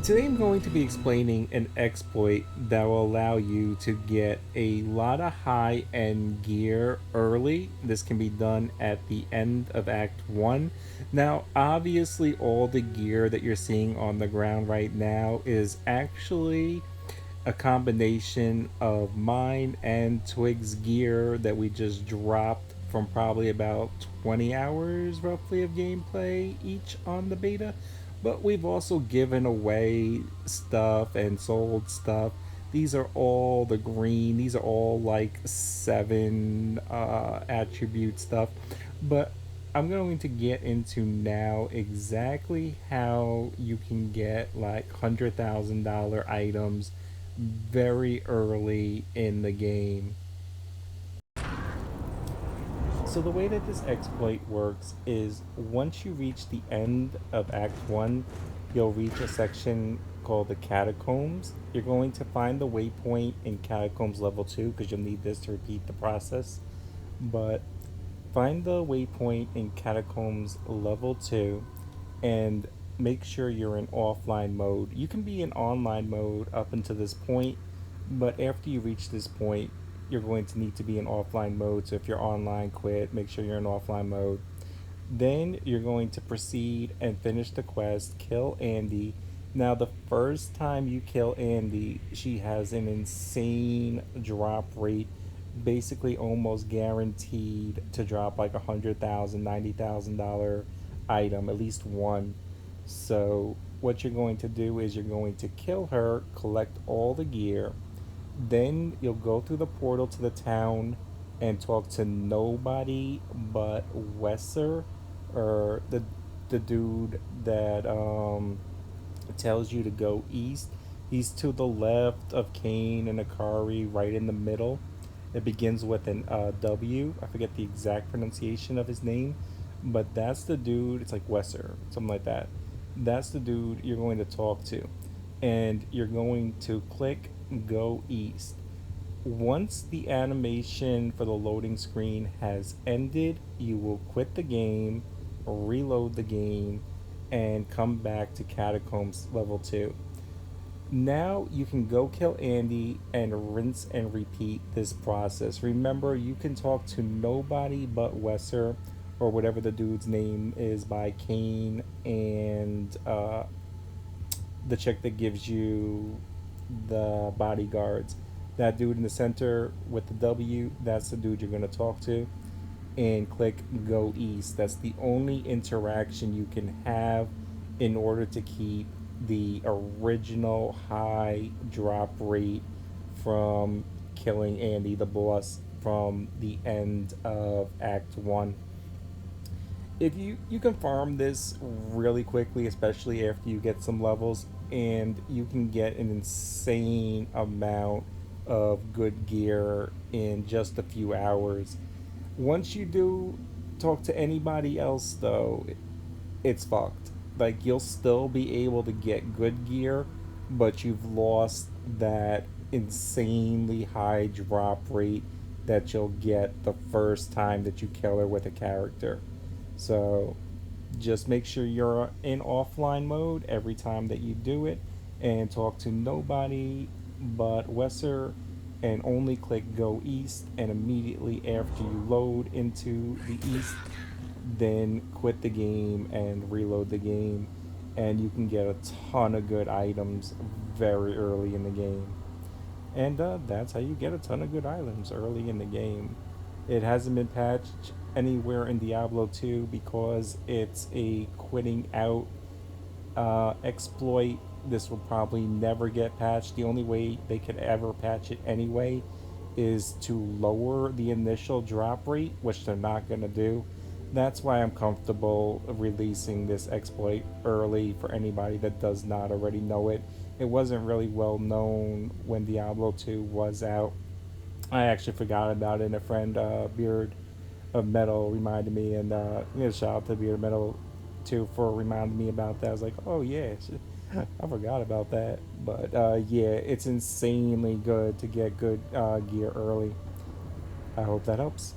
Today I'm going to be explaining an exploit that will allow you to get a lot of high-end gear early. This can be done at the end of Act 1. Now, obviously all the gear that you're seeing on the ground right now is actually a combination of mine and Twig's gear that we just dropped from probably about 20 hours roughly of gameplay each on the beta. But we've also given away stuff and sold stuff. These are all the green, these are all like 7 attribute stuff. But I'm going to get into now exactly how you can get like $100,000 items very early in the game. So the way that this exploit works is once you reach the end of Act 1, you'll reach a section called the Catacombs. You're going to find the waypoint in Catacombs level 2 because you'll need this to repeat the process. But find the waypoint in Catacombs level 2 and make sure you're in offline mode. You can be in online mode up until this point, but after you reach this point, you're going to need to be in offline mode. So if you're online, quit, make sure you're in offline mode. Then you're going to proceed and finish the quest, kill Andy. Now, the first time you kill Andy, she has an insane drop rate, basically almost guaranteed to drop like $100,000, $90,000 item, at least one. So, what you're going to do is you're going to kill her, collect all the gear, then you'll go through the portal to the town and talk to nobody but Wesser, or the dude that tells you to go east. He's to the left of Kane and Akari, right in the middle. It begins with an W. I forget the exact pronunciation of his name, but that's the dude. It's like Wesser, something like that. That's the dude you're going to talk to, and you're going to click go east. Once the animation for the loading screen has ended, you will quit the game, reload the game, and come back to Catacombs level 2. Now you can go kill Andy and rinse and repeat this process. Remember, you can talk to nobody but Wesser, or whatever the dude's name is, by Kane and the chick that gives you the bodyguards. That dude in the center with the W, that's the dude you're going to talk to. And click go east. That's the only interaction you can have in order to keep the original high drop rate from killing Andy the boss from the end of Act 1. If you can farm this really quickly, especially after you get some levels, and you can get an insane amount of good gear in just a few hours. Once you do talk to anybody else, though, it's fucked. Like, you'll still be able to get good gear, but you've lost that insanely high drop rate that you'll get the first time that you kill her with a character. So just make sure you're in offline mode every time that you do it, and talk to nobody but Wesser, and only click go east, and immediately after you load into the east, then quit the game and reload the game, and you can get a ton of good items very early in the game. And that's how you get a ton of good items early in the game. It hasn't been patched anywhere in Diablo 2 because it's a quitting out exploit. This will probably never get patched. The only way they could ever patch it anyway is to lower the initial drop rate, which they're not going to do. That's why I'm comfortable releasing this exploit early for anybody that does not already know it. It wasn't really well known when Diablo 2 was out. I actually forgot about it, and a friend, Beard of Metal, reminded me, and shout out to Beard of Metal too for reminding me about that. I was like, oh yeah, I forgot about that. But yeah, it's insanely good to get good gear early. I hope that helps.